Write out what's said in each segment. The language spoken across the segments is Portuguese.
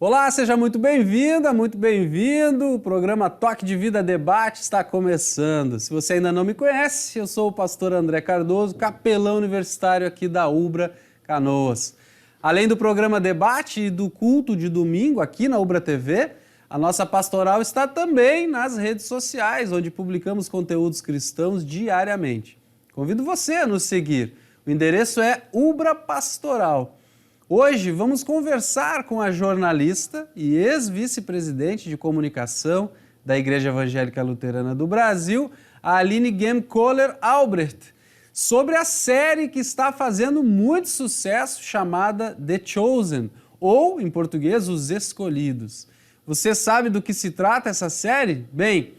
Olá, seja muito bem-vinda, muito bem-vindo. O programa Toque de Vida Debate está começando. Se você ainda não me conhece, eu sou o pastor André Cardoso, capelão universitário aqui da Ubra Canoas. Além do programa Debate e do culto de domingo aqui na Ubra TV, a nossa pastoral está também nas redes sociais, onde publicamos conteúdos cristãos diariamente. Convido você a nos seguir. O endereço é Ubra Pastoral. Hoje vamos conversar com a jornalista e ex-vice-presidente de comunicação da Igreja Evangélica Luterana do Brasil, a Aline Gem-Koller Albrecht, sobre a série que está fazendo muito sucesso chamada The Chosen, ou, em português, Os Escolhidos. Você sabe do que se trata essa série? Bem,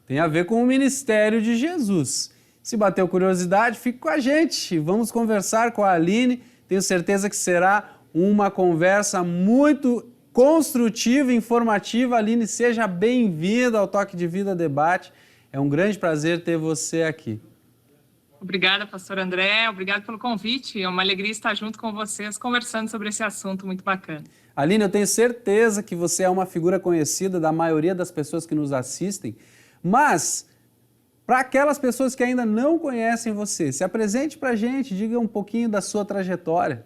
tem a ver com o ministério de Jesus. Se bateu curiosidade, fique com a gente. Vamos conversar com a Aline. Tenho certeza que será uma conversa muito construtiva e informativa. Aline, seja bem-vinda ao Toque de Vida Debate. É um grande prazer ter você aqui. Obrigada, pastor André. Obrigado pelo convite. É uma alegria estar junto com vocês, conversando sobre esse assunto muito bacana. Aline, eu tenho certeza que você é uma figura conhecida da maioria das pessoas que nos assistem, mas para aquelas pessoas que ainda não conhecem você, se apresente para a gente, diga um pouquinho da sua trajetória.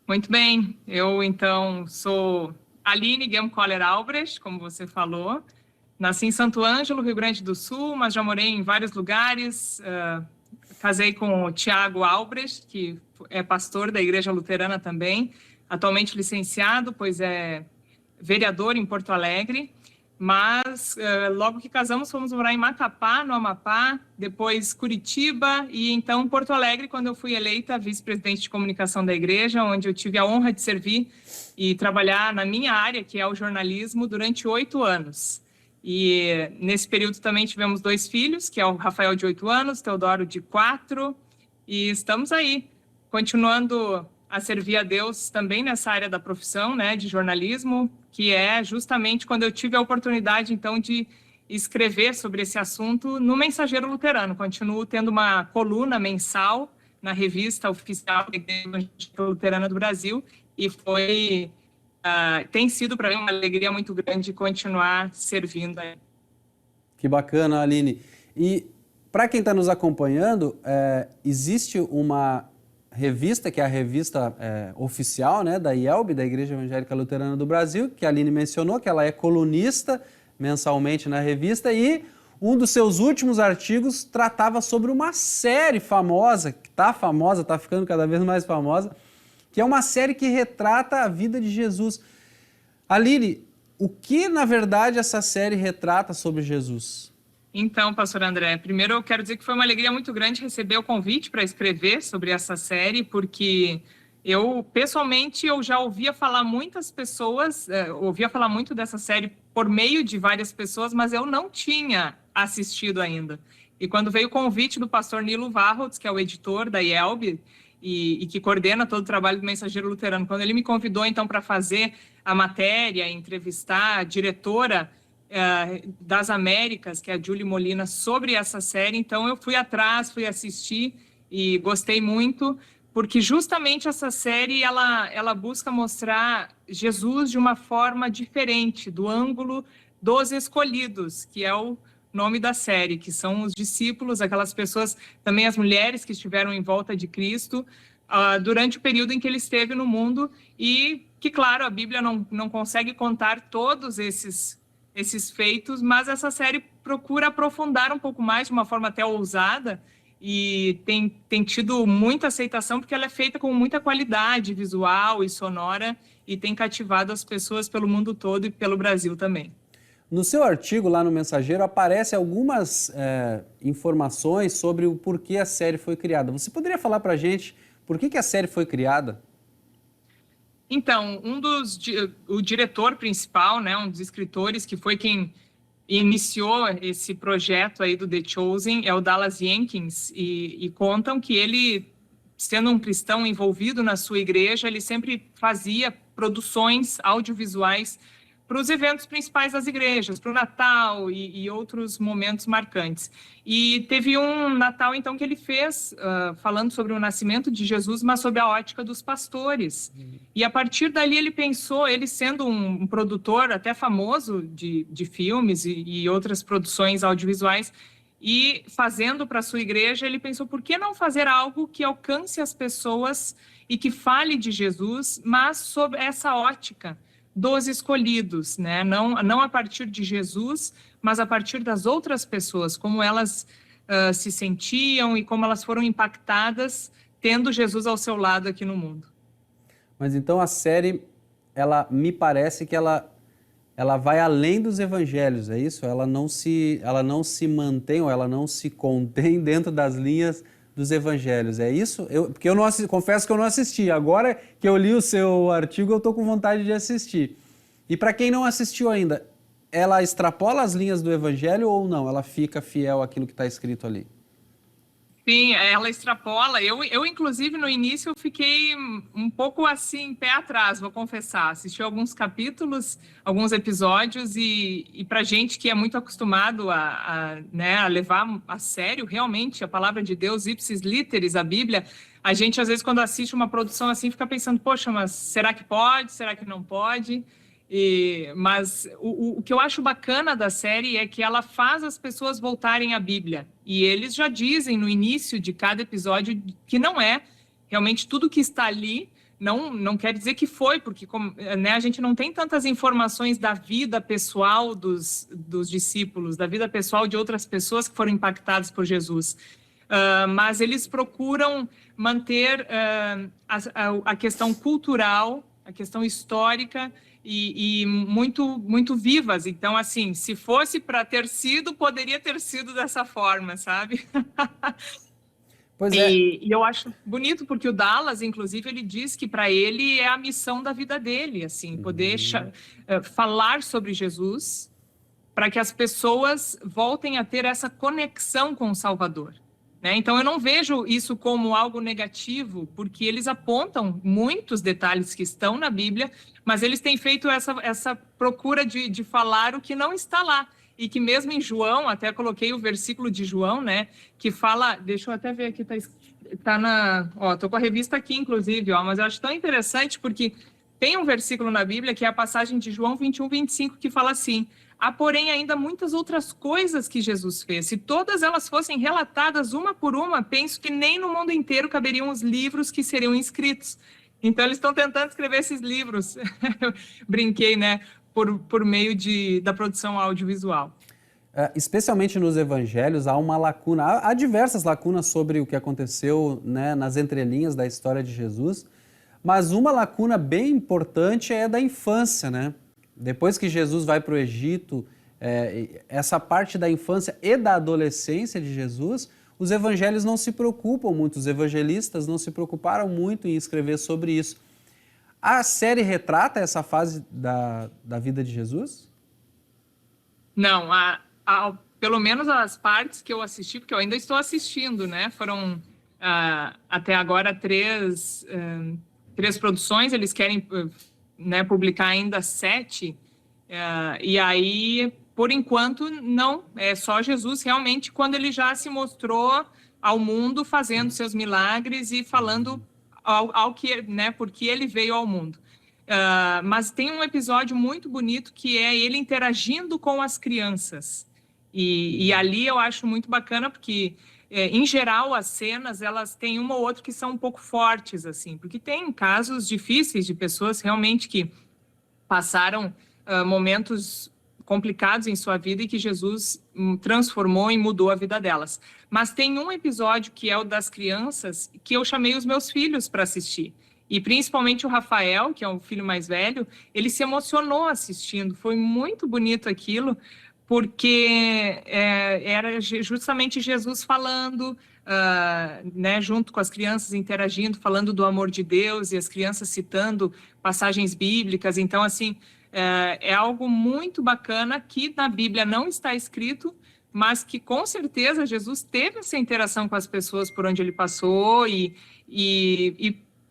Muito bem, eu então sou Aline Gem-Koller Albrecht, como você falou. Nasci em Santo Ângelo, Rio Grande do Sul, mas já morei em vários lugares. Casei com o Tiago Albrecht, que é pastor da Igreja Luterana também, atualmente licenciado, pois é vereador em Porto Alegre. Mas logo que casamos fomos morar em Macapá, no Amapá, depois Curitiba e então Porto Alegre, quando eu fui eleita vice-presidente de comunicação da igreja, onde eu tive a honra de servir e trabalhar na minha área, que é o jornalismo, durante 8 anos. E nesse período também tivemos 2 filhos, que é o Rafael de 8 anos, Teodoro de 4, e estamos aí, continuando a servir a Deus também nessa área da profissão, né, de jornalismo, que é justamente quando eu tive a oportunidade, então, de escrever sobre esse assunto no Mensageiro Luterano. Continuo tendo uma coluna mensal na revista oficial da Igreja Evangélica Luterana do Brasil e tem sido para mim uma alegria muito grande continuar servindo. Que bacana, Aline. E para quem está nos acompanhando, existe uma revista, que é a revista oficial, né, da IELB, da Igreja Evangélica Luterana do Brasil, que a Aline mencionou, que ela é colunista mensalmente na revista, e um dos seus últimos artigos tratava sobre uma série famosa, que está ficando cada vez mais famosa, que é uma série que retrata a vida de Jesus. Aline, o que, na verdade, essa série retrata sobre Jesus? Então, pastor André, primeiro eu quero dizer que foi uma alegria muito grande receber o convite para escrever sobre essa série, porque pessoalmente, eu já ouvia falar muitas pessoas, ouvia falar muito dessa série por meio de várias pessoas, mas eu não tinha assistido ainda. E quando veio o convite do pastor Nilo Varrots, que é o editor da IELB, e que coordena todo o trabalho do Mensageiro Luterano, quando ele me convidou, então, para fazer a matéria, entrevistar a diretora das Américas, que é a Julie Molina, sobre essa série. Então eu fui atrás, fui assistir e gostei muito, porque justamente essa série ela busca mostrar Jesus de uma forma diferente, do ângulo dos escolhidos, que é o nome da série, que são os discípulos, aquelas pessoas, também as mulheres que estiveram em volta de Cristo durante o período em que ele esteve no mundo, e que, claro, a Bíblia não consegue contar todos esses feitos, mas essa série procura aprofundar um pouco mais, de uma forma até ousada, e tem tido muita aceitação, porque ela é feita com muita qualidade visual e sonora, e tem cativado as pessoas pelo mundo todo e pelo Brasil também. No seu artigo lá no Mensageiro aparecem algumas informações sobre o porquê a série foi criada. Você poderia falar para a gente por que a série foi criada? Então, o diretor principal, né, um dos escritores, que foi quem iniciou esse projeto aí do The Chosen, é o Dallas Jenkins, e contam que ele, sendo um cristão envolvido na sua igreja, ele sempre fazia produções audiovisuais para os eventos principais das igrejas, para o Natal e outros momentos marcantes. E teve um Natal, então, que ele fez falando sobre o nascimento de Jesus, mas sob a ótica dos pastores. E a partir dali ele pensou, ele sendo um produtor até famoso de filmes e outras produções audiovisuais, e fazendo para a sua igreja, ele pensou, por que não fazer algo que alcance as pessoas e que fale de Jesus, mas sob essa ótica dos escolhidos, né? Não a partir de Jesus, mas a partir das outras pessoas, como elas se sentiam e como elas foram impactadas tendo Jesus ao seu lado aqui no mundo. Mas então a série, ela me parece que ela vai além dos evangelhos, é isso? Ela não se mantém ou ela não se contém dentro das linhas dos evangelhos, é isso? Porque eu não confesso que eu não assisti. Agora que eu li o seu artigo, eu estou com vontade de assistir. E para quem não assistiu ainda, ela extrapola as linhas do evangelho ou não? Ela fica fiel àquilo que está escrito ali? Sim, ela extrapola. Eu, inclusive, no início, eu fiquei um pouco assim, pé atrás, vou confessar. Assisti alguns capítulos, alguns episódios, e para gente que é muito acostumado né, a levar a sério, realmente, a palavra de Deus, ipsis literis, a Bíblia, a gente, às vezes, quando assiste uma produção assim, fica pensando, poxa, mas será que pode? Será que não pode? Mas o que eu acho bacana da série é que ela faz as pessoas voltarem à Bíblia. E eles já dizem no início de cada episódio que não é realmente tudo que está ali, não quer dizer que foi, porque né, a gente não tem tantas informações da vida pessoal dos discípulos, da vida pessoal de outras pessoas que foram impactadas por Jesus. Mas eles procuram manter a questão cultural, a questão histórica, e muito, muito vivas. Então, assim, se fosse para ter sido, poderia ter sido dessa forma, sabe? Pois é. E eu acho bonito, porque o Dallas, inclusive, ele diz que para ele é a missão da vida dele, assim, poder falar sobre Jesus para que as pessoas voltem a ter essa conexão com o Salvador. Né? Então, eu não vejo isso como algo negativo, porque eles apontam muitos detalhes que estão na Bíblia, mas eles têm feito essa procura de falar o que não está lá. E que mesmo em João, até coloquei o versículo de João, né, que fala, deixa eu até ver aqui, tá na, ó, tô com a revista aqui, inclusive, ó, mas eu acho tão interessante, porque tem um versículo na Bíblia, que é a passagem de João 21, 25, que fala assim: há, porém, ainda muitas outras coisas que Jesus fez. Se todas elas fossem relatadas uma por uma, penso que nem no mundo inteiro caberiam os livros que seriam escritos. Então, eles estão tentando escrever esses livros. Brinquei, né? Por meio da produção audiovisual. Especialmente nos evangelhos, há uma lacuna. Há diversas lacunas sobre o que aconteceu, né, nas entrelinhas da história de Jesus, mas uma lacuna bem importante é da infância, né? Depois que Jesus vai para o Egito, essa parte da infância e da adolescência de Jesus, os evangelhos não se preocupam muito, os evangelistas não se preocuparam muito em escrever sobre isso. A série retrata essa fase da vida de Jesus? Não, pelo menos as partes que eu assisti, porque eu ainda estou assistindo, né? Foram até agora três produções, eles querem né, publicar ainda 7, e aí, por enquanto, não, é só Jesus realmente quando ele já se mostrou ao mundo fazendo seus milagres e falando ao que, né, porque ele veio ao mundo. Mas tem um episódio muito bonito que é ele interagindo com as crianças, e ali eu acho muito bacana, porque em geral as cenas elas têm uma ou outra que são um pouco fortes, assim, porque tem casos difíceis de pessoas realmente que passaram momentos complicados em sua vida e que Jesus transformou e mudou a vida delas. Mas tem um episódio que é o das crianças que eu chamei os meus filhos para assistir. E principalmente o Rafael, que é o filho mais velho, ele se emocionou assistindo. Foi muito bonito aquilo, porque era justamente Jesus falando, né, junto com as crianças, interagindo, falando do amor de Deus, e as crianças citando passagens bíblicas. Então, assim, é algo muito bacana que na Bíblia não está escrito, mas que com certeza Jesus teve essa interação com as pessoas por onde ele passou, e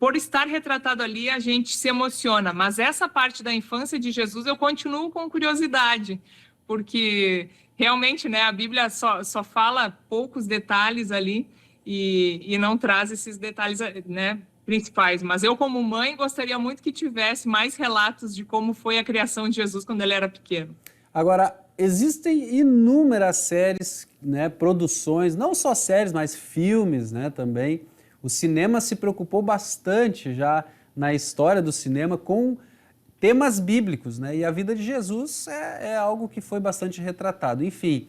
por estar retratado ali, a gente se emociona. Mas essa parte da infância de Jesus eu continuo com curiosidade, porque realmente, né, a Bíblia só fala poucos detalhes ali e não traz esses detalhes, né, principais. Mas eu, como mãe, gostaria muito que tivesse mais relatos de como foi a criação de Jesus quando ele era pequeno. Agora, existem inúmeras séries, né, produções, não só séries, mas filmes, né, também. O cinema se preocupou bastante já na história do cinema com temas bíblicos, né? E a vida de Jesus é algo que foi bastante retratado. Enfim,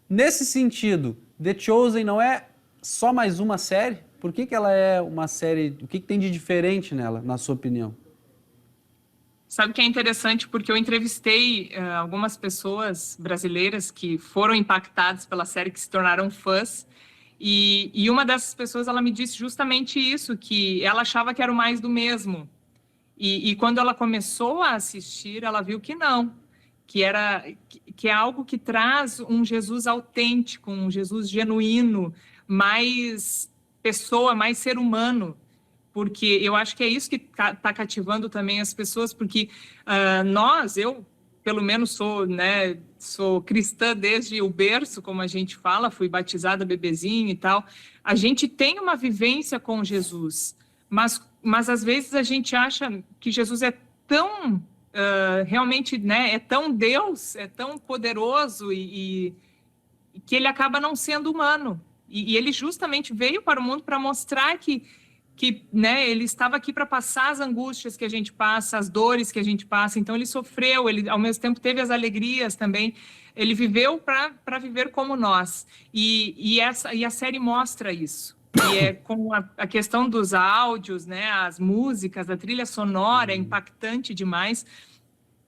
nesse sentido, The Chosen não é só mais uma série? Por que ela é uma série? O que tem de diferente nela, na sua opinião? Sabe que é interessante porque eu entrevistei algumas pessoas brasileiras que foram impactadas pela série, que se tornaram fãs, e uma dessas pessoas, ela me disse justamente isso, que ela achava que era o mais do mesmo. E quando ela começou a assistir, ela viu que não, que é algo que traz um Jesus autêntico, um Jesus genuíno, mais pessoa, mais ser humano, porque eu acho que é isso que está cativando também as pessoas, porque eu pelo menos sou cristã desde o berço, como a gente fala, fui batizada bebezinho e tal. A gente tem uma vivência com Jesus, mas às vezes a gente acha que Jesus é tão, realmente, né, é tão Deus, é tão poderoso e que ele acaba não sendo humano. E ele justamente veio para o mundo para mostrar que né, ele estava aqui para passar as angústias que a gente passa, as dores que a gente passa. Então ele sofreu, ele ao mesmo tempo teve as alegrias também. Ele viveu para viver como nós. E a série mostra isso. E é com a questão dos áudios, né, as músicas, a trilha sonora é impactante demais.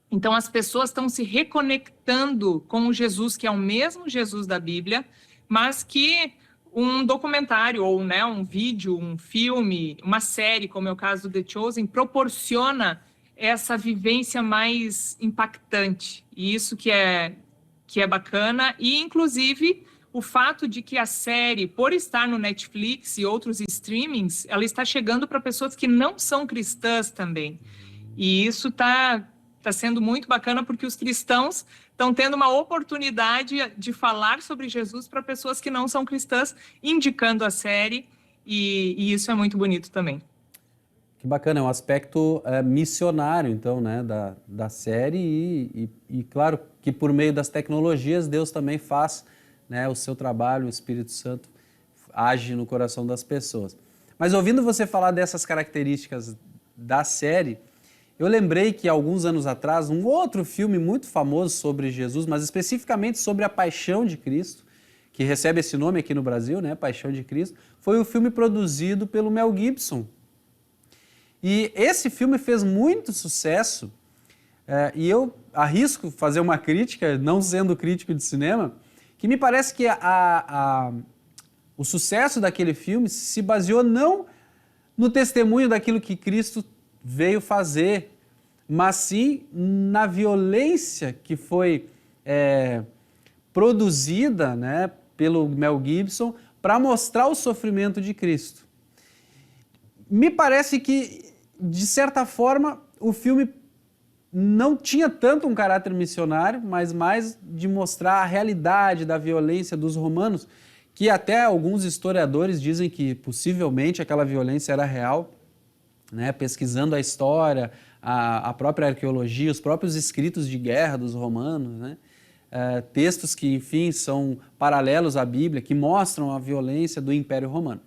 Então as pessoas estão se reconectando com o Jesus, que é o mesmo Jesus da Bíblia, mas que um documentário ou, né, um vídeo, um filme, uma série, como é o caso do The Chosen, proporciona essa vivência mais impactante. E isso que é bacana. E, inclusive, o fato de que a série, por estar no Netflix e outros streamings, ela está chegando para pessoas que não são cristãs também. E isso está sendo muito bacana, porque os cristãos estão tendo uma oportunidade de falar sobre Jesus para pessoas que não são cristãs, indicando a série, e isso é muito bonito também. Que bacana, é um aspecto missionário, então, né, da série e claro que por meio das tecnologias Deus também faz, né, o seu trabalho, o Espírito Santo age no coração das pessoas. Mas ouvindo você falar dessas características da série, eu lembrei que alguns anos atrás, um outro filme muito famoso sobre Jesus, mas especificamente sobre a Paixão de Cristo, que recebe esse nome aqui no Brasil, né, Paixão de Cristo, foi um filme produzido pelo Mel Gibson. E esse filme fez muito sucesso, e eu arrisco fazer uma crítica, não sendo crítico de cinema, que me parece que o sucesso daquele filme se baseou não no testemunho daquilo que Cristo veio fazer, mas sim na violência que foi produzida, né, pelo Mel Gibson para mostrar o sofrimento de Cristo. Me parece que, de certa forma, o filme não tinha tanto um caráter missionário, mas mais de mostrar a realidade da violência dos romanos, que até alguns historiadores dizem que possivelmente aquela violência era real, né? Pesquisando a história, a própria arqueologia, os próprios escritos de guerra dos romanos, né? Textos que, enfim, são paralelos à Bíblia, que mostram a violência do Império Romano.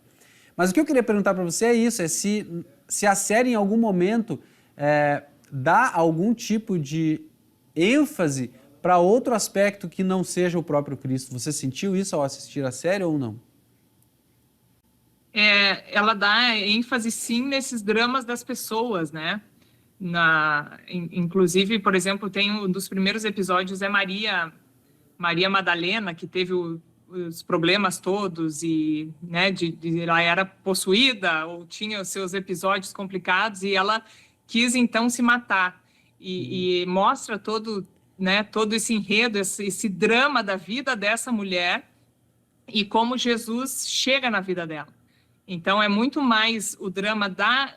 Mas o que eu queria perguntar para você é isso, é se a série em algum momento dá algum tipo de ênfase para outro aspecto que não seja o próprio Cristo. Você sentiu isso ao assistir a série ou não? Ela dá ênfase, sim, nesses dramas das pessoas, né? Inclusive, por exemplo, tem um dos primeiros episódios é Maria Madalena, que teve os problemas todos e, né, ela era possuída ou tinha os seus episódios complicados e ela quis então se matar e mostra todo esse enredo, esse drama da vida dessa mulher e como Jesus chega na vida dela. Então, é muito mais o drama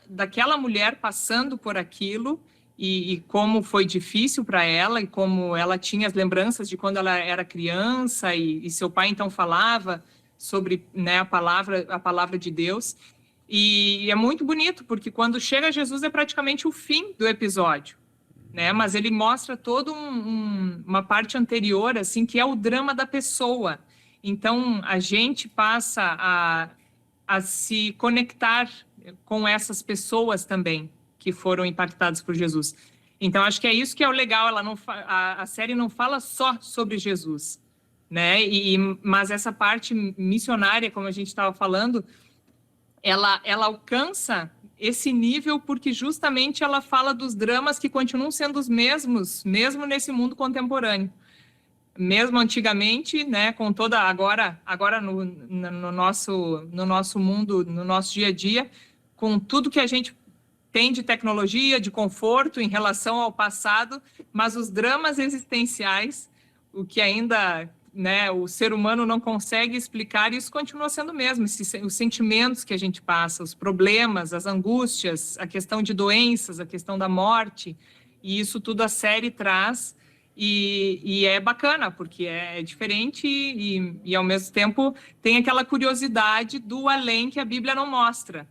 daquela mulher passando por aquilo e como foi difícil para ela e como ela tinha as lembranças de quando ela era criança e seu pai, então, falava sobre, né, a palavra de Deus. E é muito bonito, porque quando chega Jesus é praticamente o fim do episódio, né? Mas ele mostra toda uma parte anterior, assim, que é o drama da pessoa. Então, a gente passa a se conectar com essas pessoas também que foram impactadas por Jesus. Então, acho que é isso que é o legal. A série não fala só sobre Jesus, né? Mas essa parte missionária, como a gente estava falando, ela alcança esse nível porque justamente ela fala dos dramas que continuam sendo os mesmos, mesmo nesse mundo contemporâneo. Mesmo antigamente, né, com toda agora no nosso mundo, no nosso dia a dia, com tudo que a gente tem de tecnologia, de conforto em relação ao passado, mas os dramas existenciais, o que ainda, né, o ser humano não consegue explicar, isso continua sendo o mesmo, os sentimentos que a gente passa, os problemas, as angústias, a questão de doenças, a questão da morte, e isso tudo a série traz. E é bacana, porque é diferente e, ao mesmo tempo, tem aquela curiosidade do além que a Bíblia não mostra.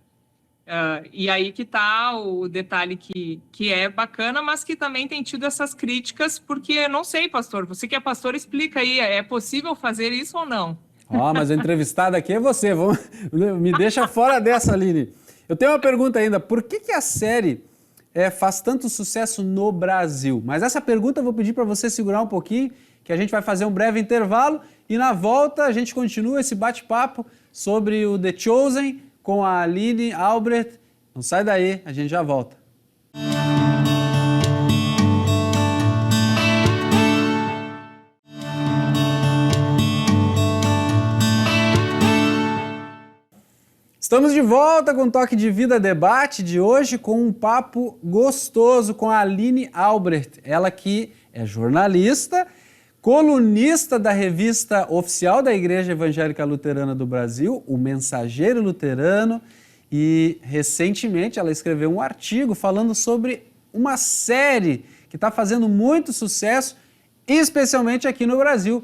E aí que está o detalhe que é bacana, mas que também tem tido essas críticas, porque, não sei, pastor, você que é pastor, explica aí, é possível fazer isso ou não? Mas a entrevistada aqui é você, me deixa fora dessa, Aline. Eu tenho uma pergunta ainda, por que a série faz tanto sucesso no Brasil? Mas essa pergunta eu vou pedir para você segurar um pouquinho, que a gente vai fazer um breve intervalo e na volta a gente continua esse bate-papo sobre o The Chosen com a Aline Albrecht. Não sai daí, a gente já volta. Estamos de volta com o Toque de Vida Debate de hoje com um papo gostoso com a Aline Albrecht, ela que é jornalista, colunista da revista oficial da Igreja Evangélica Luterana do Brasil, o Mensageiro Luterano, e recentemente ela escreveu um artigo falando sobre uma série que está fazendo muito sucesso, especialmente aqui no Brasil,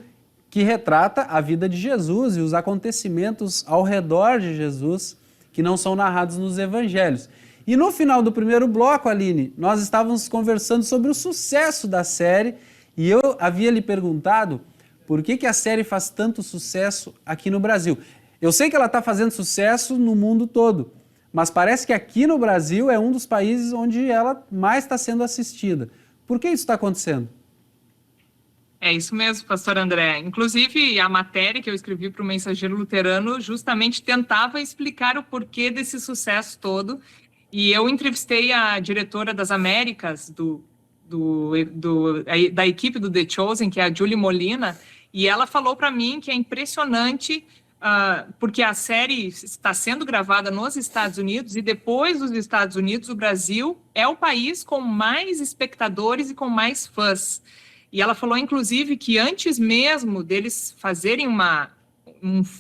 que retrata a vida de Jesus e os acontecimentos ao redor de Jesus que não são narrados nos evangelhos. E no final do primeiro bloco, Aline, nós estávamos conversando sobre o sucesso da série e eu havia lhe perguntado por que a série faz tanto sucesso aqui no Brasil. Eu sei que ela está fazendo sucesso no mundo todo, mas parece que aqui no Brasil é um dos países onde ela mais está sendo assistida. Por que isso está acontecendo? É isso mesmo, pastor André. Inclusive, a matéria que eu escrevi para o Mensageiro Luterano justamente tentava explicar o porquê desse sucesso todo. E eu entrevistei a diretora das Américas da equipe do The Chosen, que é a Julie Molina, e ela falou para mim que é impressionante, porque a série está sendo gravada nos Estados Unidos e depois dos Estados Unidos, o Brasil é o país com mais espectadores e com mais fãs. E ela falou, inclusive, que antes mesmo deles fazerem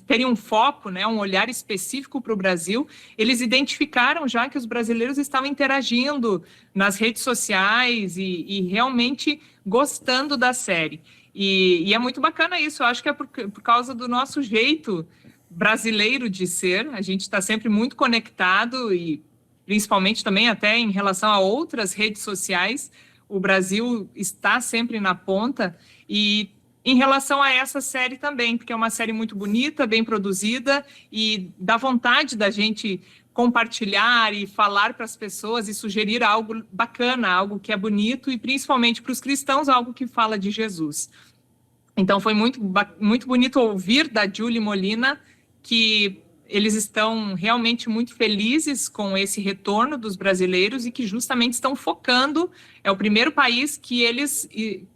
terem um foco, né, um olhar específico para o Brasil, eles identificaram já que os brasileiros estavam interagindo nas redes sociais e realmente gostando da série. E é muito bacana isso, eu acho que é por causa do nosso jeito brasileiro de ser, a gente está sempre muito conectado e principalmente também até em relação a outras redes sociais, o Brasil está sempre na ponta e em relação a essa série também, porque é uma série muito bonita, bem produzida e dá vontade da gente compartilhar e falar para as pessoas e sugerir algo bacana, algo que é bonito e principalmente para os cristãos, algo que fala de Jesus. Então foi muito bonito ouvir da Julie Molina que eles estão realmente muito felizes com esse retorno dos brasileiros e que justamente estão focando, é o primeiro país que eles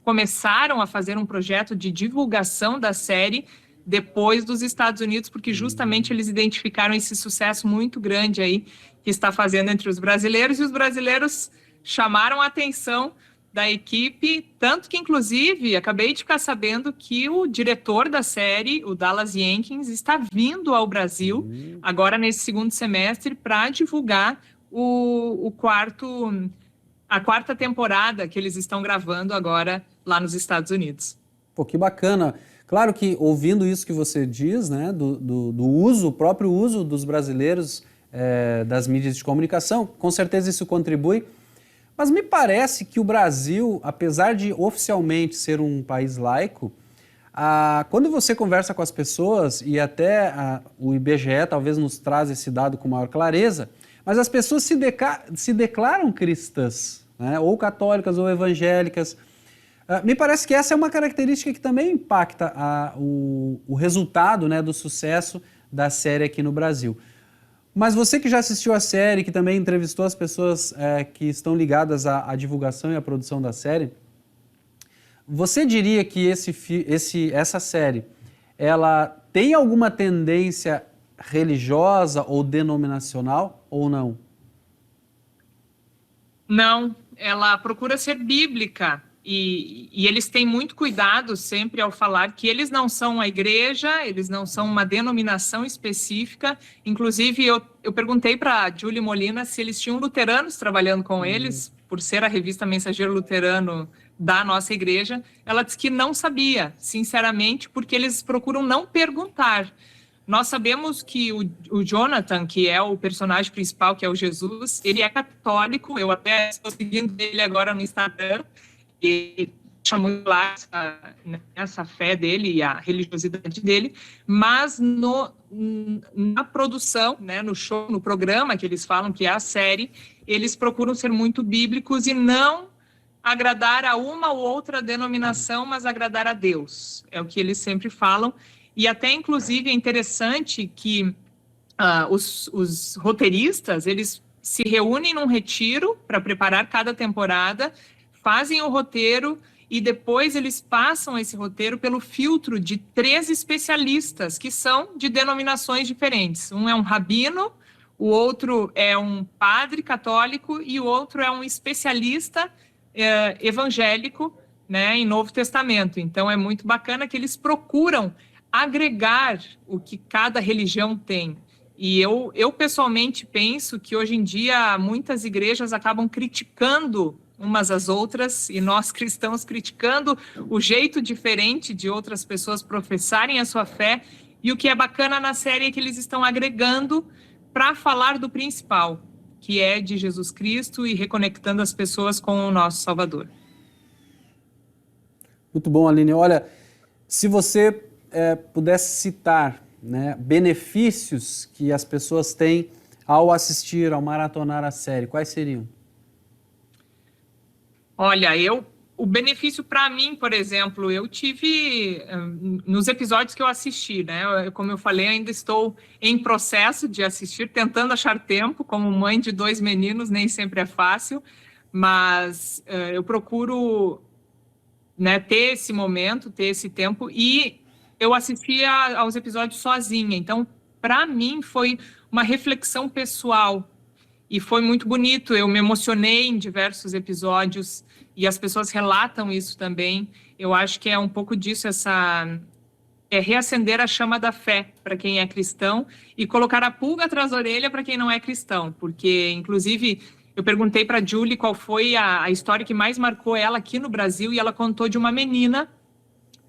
começaram a fazer um projeto de divulgação da série depois dos Estados Unidos, porque justamente eles identificaram esse sucesso muito grande aí que está fazendo entre os brasileiros, e os brasileiros chamaram a atenção da equipe, tanto que, inclusive, acabei de ficar sabendo que o diretor da série, o Dallas Jenkins, está vindo ao Brasil, agora nesse segundo semestre, para divulgar a quarta temporada que eles estão gravando agora lá nos Estados Unidos. Pô, que bacana. Claro que ouvindo isso que você diz, né, o próprio uso dos brasileiros das mídias de comunicação, com certeza isso contribui. Mas me parece que o Brasil, apesar de oficialmente ser um país laico, quando você conversa com as pessoas, e até o IBGE talvez nos traz esse dado com maior clareza, mas as pessoas se declaram cristãs, né, ou católicas ou evangélicas. Me parece que essa é uma característica que também impacta o resultado, né, do sucesso da série aqui no Brasil. Mas você que já assistiu a série, que também entrevistou as pessoas que estão ligadas à divulgação e à produção da série, você diria que essa série ela tem alguma tendência religiosa ou denominacional ou não? Não, ela procura ser bíblica. E eles têm muito cuidado sempre ao falar que eles não são uma igreja, eles não são uma denominação específica. Inclusive, eu perguntei para a Julie Molina se eles tinham luteranos trabalhando com eles, por ser a revista Mensageiro Luterano da nossa igreja. Ela disse que não sabia, sinceramente, porque eles procuram não perguntar. Nós sabemos que o Jonathan, que é o personagem principal, que é o Jesus, ele é católico. Eu até estou seguindo ele agora no Instagram. E chamou lá essa fé dele e a religiosidade dele, mas na produção, né, no show, no programa que eles falam que é a série, eles procuram ser muito bíblicos e não agradar a uma ou outra denominação, mas agradar a Deus. É o que eles sempre falam. E até, inclusive, é interessante que os roteiristas, eles se reúnem num retiro para preparar cada temporada, fazem o roteiro e depois eles passam esse roteiro pelo filtro de 3 especialistas que são de denominações diferentes. Um é um rabino, o outro é um padre católico e o outro é um especialista evangélico, né, em Novo Testamento. Então é muito bacana que eles procuram agregar o que cada religião tem. E eu pessoalmente penso que hoje em dia muitas igrejas acabam criticando umas às outras, e nós cristãos criticando o jeito diferente de outras pessoas professarem a sua fé, e o que é bacana na série é que eles estão agregando para falar do principal, que é de Jesus Cristo e reconectando as pessoas com o nosso Salvador. Muito bom, Aline. Olha, se você pudesse citar, né, benefícios que as pessoas têm ao assistir, ao maratonar a série, quais seriam? Olha, o benefício para mim, por exemplo, eu tive nos episódios que eu assisti, né? Como eu falei, ainda estou em processo de assistir, tentando achar tempo, como mãe de 2 meninos, nem sempre é fácil, mas eu procuro, né, ter esse momento, ter esse tempo, e eu assistia aos episódios sozinha, então, para mim, foi uma reflexão pessoal. E foi muito bonito, eu me emocionei em diversos episódios e as pessoas relatam isso também. Eu acho que é um pouco disso, reacender a chama da fé para quem é cristão e colocar a pulga atrás da orelha para quem não é cristão. Porque, inclusive, eu perguntei para a Julie qual foi a história que mais marcou ela aqui no Brasil e ela contou de uma menina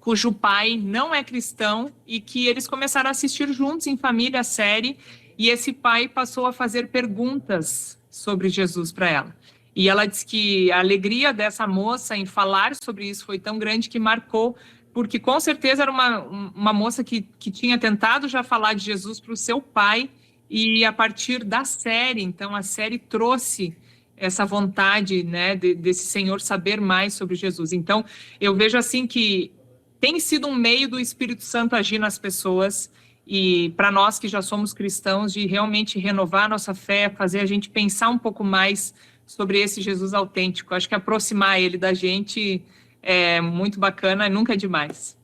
cujo pai não é cristão e que eles começaram a assistir juntos em família a série. E esse pai passou a fazer perguntas sobre Jesus para ela. E ela disse que a alegria dessa moça em falar sobre isso foi tão grande que marcou, porque com certeza era uma moça que tinha tentado já falar de Jesus para o seu pai, e a partir da série, então a série trouxe essa vontade, né, desse senhor saber mais sobre Jesus. Então eu vejo assim que tem sido um meio do Espírito Santo agir nas pessoas, e para nós que já somos cristãos, de realmente renovar a nossa fé, fazer a gente pensar um pouco mais sobre esse Jesus autêntico. Acho que aproximar ele da gente é muito bacana, nunca é demais.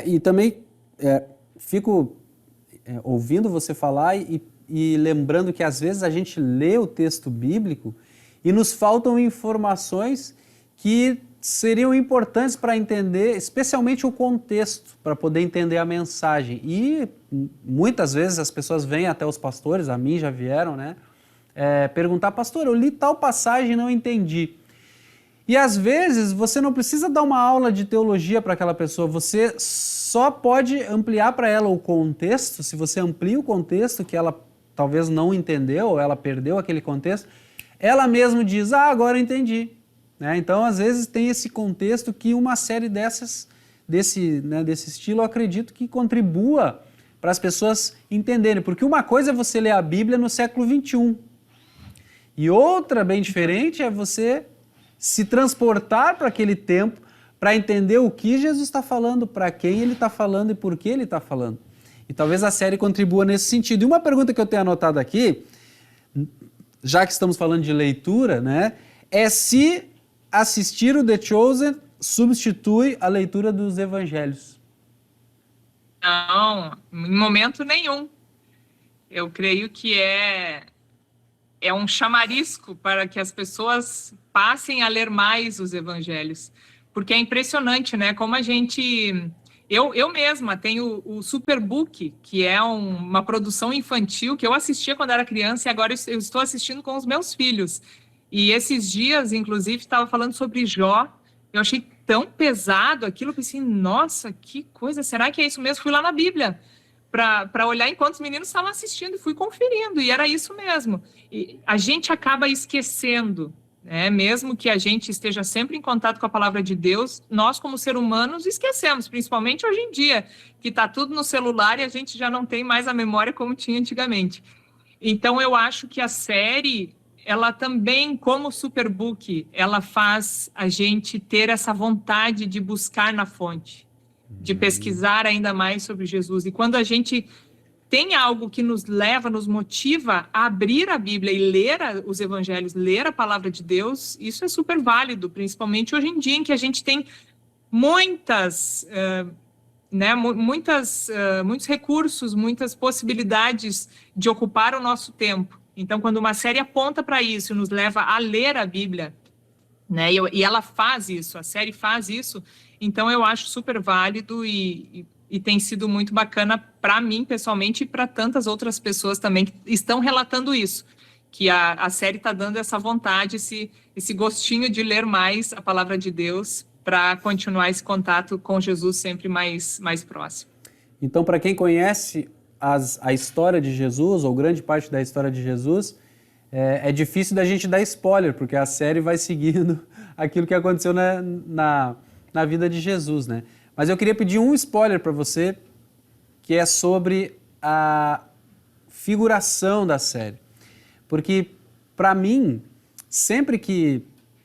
E também fico ouvindo você falar e lembrando que às vezes a gente lê o texto bíblico e nos faltam informações que seriam importantes para entender, especialmente o contexto, para poder entender a mensagem. E muitas vezes as pessoas vêm até os pastores, a mim já vieram, né? Perguntar, pastor, eu li tal passagem e não entendi. E às vezes você não precisa dar uma aula de teologia para aquela pessoa, você só pode ampliar para ela o contexto. Se você amplia o contexto que ela talvez não entendeu, ou ela perdeu aquele contexto, ela mesma diz, agora eu entendi. Né? Então, às vezes tem esse contexto que uma série desse estilo, eu acredito que contribua para as pessoas entenderem. Porque uma coisa é você ler a Bíblia no século XXI, e outra bem diferente é você se transportar para aquele tempo para entender o que Jesus está falando, para quem ele está falando e por que ele está falando. E talvez a série contribua nesse sentido. E uma pergunta que eu tenho anotado aqui, já que estamos falando de leitura, né, é se assistir o The Chosen substitui a leitura dos evangelhos. Não, em momento nenhum. Eu creio que é um chamarisco para que as pessoas passem a ler mais os evangelhos. Porque é impressionante, né? Como a gente... Eu mesma tenho o Superbook, que é uma produção infantil que eu assistia quando era criança e agora eu estou assistindo com os meus filhos. E esses dias, inclusive, estava falando sobre Jó. Eu achei tão pesado aquilo, eu pensei, nossa, que coisa, será que é isso mesmo? Fui lá na Bíblia para olhar enquanto os meninos estavam assistindo e fui conferindo, e era isso mesmo. E a gente acaba esquecendo, né? Mesmo que a gente esteja sempre em contato com a palavra de Deus, nós como seres humanos esquecemos, principalmente hoje em dia, que está tudo no celular e a gente já não tem mais a memória como tinha antigamente. Então eu acho que a série, ela também, como o Superbook, ela faz a gente ter essa vontade de buscar na fonte, de pesquisar ainda mais sobre Jesus. E quando a gente tem algo que nos leva, nos motiva a abrir a Bíblia e ler os evangelhos, ler a palavra de Deus, isso é super válido, principalmente hoje em dia, em que a gente tem muitos recursos, muitas possibilidades de ocupar o nosso tempo. Então, quando uma série aponta para isso, nos leva a ler a Bíblia, né? E ela faz isso, a série faz isso, então eu acho super válido e tem sido muito bacana para mim, pessoalmente, e para tantas outras pessoas também que estão relatando isso, que a série está dando essa vontade, esse gostinho de ler mais a palavra de Deus para continuar esse contato com Jesus sempre mais próximo. Então, para quem conhece a história de Jesus, ou grande parte da história de Jesus, é difícil da gente dar spoiler, porque a série vai seguindo aquilo que aconteceu na vida de Jesus, né? Mas eu queria pedir um spoiler para você, que é sobre a figuração da série. Porque, para mim, sempre que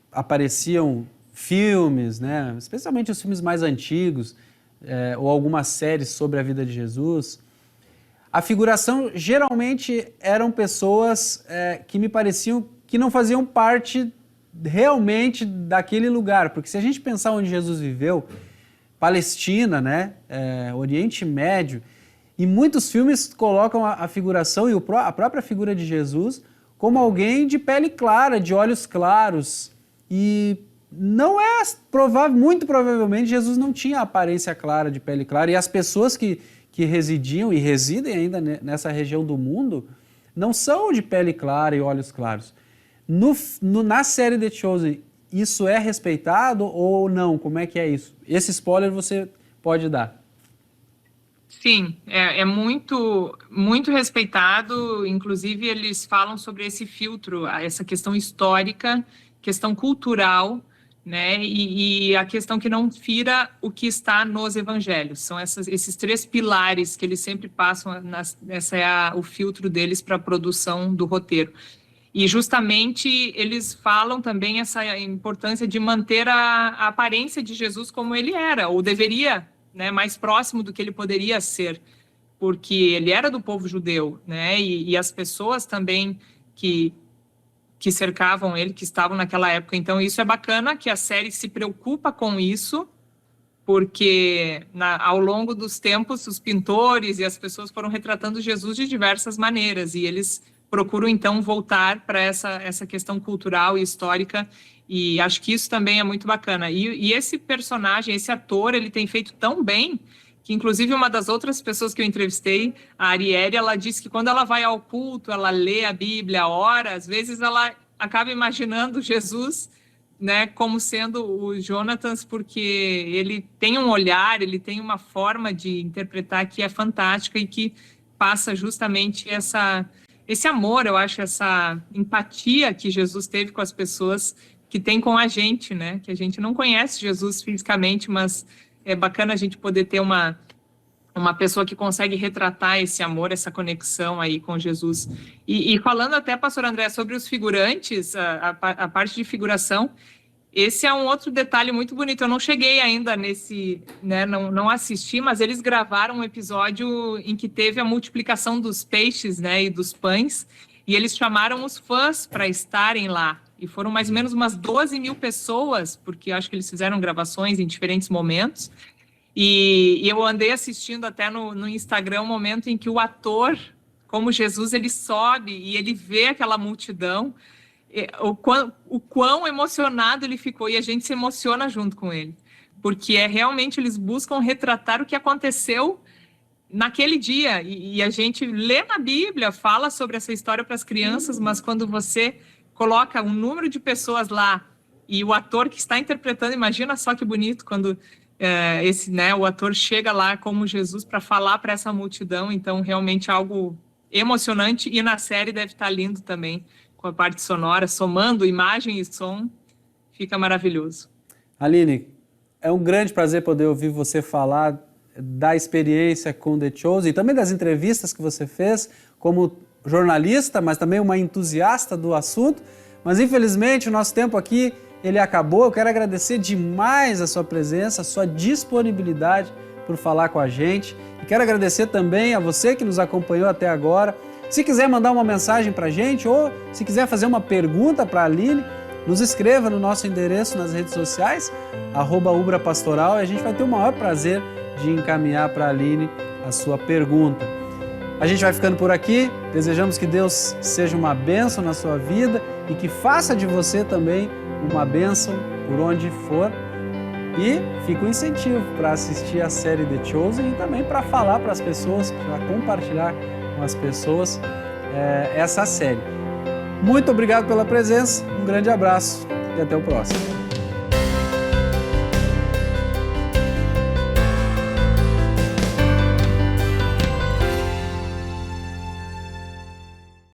apareciam filmes, né, especialmente os filmes mais antigos, ou algumas séries sobre a vida de Jesus, a figuração geralmente eram pessoas que me pareciam que não faziam parte realmente daquele lugar. Porque se a gente pensar onde Jesus viveu, Palestina, né, Oriente Médio, e muitos filmes colocam a figuração e a própria figura de Jesus como alguém de pele clara, de olhos claros. E não é provável, muito provavelmente Jesus não tinha aparência clara, de pele clara, e as pessoas que residiam e residem ainda nessa região do mundo não são de pele clara e olhos claros. Na série The Chosen, isso é respeitado ou não? Como é que é isso? Esse spoiler você pode dar. Sim, é muito, muito respeitado. Inclusive, eles falam sobre esse filtro, essa questão histórica, questão cultural, né? E a questão que não fira o que está nos evangelhos. São esses três pilares que eles sempre passam, essa é o filtro deles para a produção do roteiro. E justamente eles falam também essa importância de manter a aparência de Jesus como ele era, ou deveria, né, mais próximo do que ele poderia ser, porque ele era do povo judeu, né? E as pessoas também que cercavam ele, que estavam naquela época. Então, isso é bacana que a série se preocupa com isso, porque ao longo dos tempos, os pintores e as pessoas foram retratando Jesus de diversas maneiras, e eles procuro então voltar para essa questão cultural e histórica, e acho que isso também é muito bacana. E esse personagem, esse ator, ele tem feito tão bem que, inclusive, uma das outras pessoas que eu entrevistei, a Arielle, ela disse que quando ela vai ao culto, ela lê a Bíblia, ora, às vezes ela acaba imaginando Jesus, né, como sendo o Jonatas, porque ele tem um olhar, ele tem uma forma de interpretar que é fantástica e que passa justamente esse amor, eu acho, essa empatia que Jesus teve com as pessoas, que tem com a gente, né, que a gente não conhece Jesus fisicamente, mas é bacana a gente poder ter uma pessoa que consegue retratar esse amor, essa conexão aí com Jesus. E falando até, pastor André, sobre os figurantes, a parte de figuração, esse é um outro detalhe muito bonito. Eu não cheguei ainda nesse, né, não assisti, mas eles gravaram um episódio em que teve a multiplicação dos peixes, né, e dos pães, e eles chamaram os fãs para estarem lá. E foram mais ou menos umas 12 mil pessoas, porque acho que eles fizeram gravações em diferentes momentos. E eu andei assistindo até no Instagram um momento em que o ator, como Jesus, ele sobe e ele vê aquela multidão, o quão emocionado ele ficou, e a gente se emociona junto com ele, porque realmente eles buscam retratar o que aconteceu naquele dia, e a gente lê na Bíblia, fala sobre essa história para as crianças, mas quando você coloca um número de pessoas lá, e o ator que está interpretando, imagina só que bonito, quando o ator chega lá como Jesus para falar para essa multidão, então realmente algo emocionante, e na série deve estar lindo também, com a parte sonora, somando imagem e som, fica maravilhoso. Aline, é um grande prazer poder ouvir você falar da experiência com The Chosen e também das entrevistas que você fez como jornalista, mas também uma entusiasta do assunto. Mas infelizmente o nosso tempo aqui ele acabou. Eu quero agradecer demais a sua presença, a sua disponibilidade por falar com a gente. E quero agradecer também a você que nos acompanhou até agora. Se quiser mandar uma mensagem para a gente ou se quiser fazer uma pergunta para a Aline, nos escreva no nosso endereço nas redes sociais, @ubrapastoral, e a gente vai ter o maior prazer de encaminhar para a Aline a sua pergunta. A gente vai ficando por aqui, desejamos que Deus seja uma bênção na sua vida e que faça de você também uma bênção por onde for. E fica um incentivo para assistir a série The Chosen e também para falar para as pessoas, para compartilhar com as pessoas essa série. Muito obrigado pela presença, um grande abraço e até o próximo.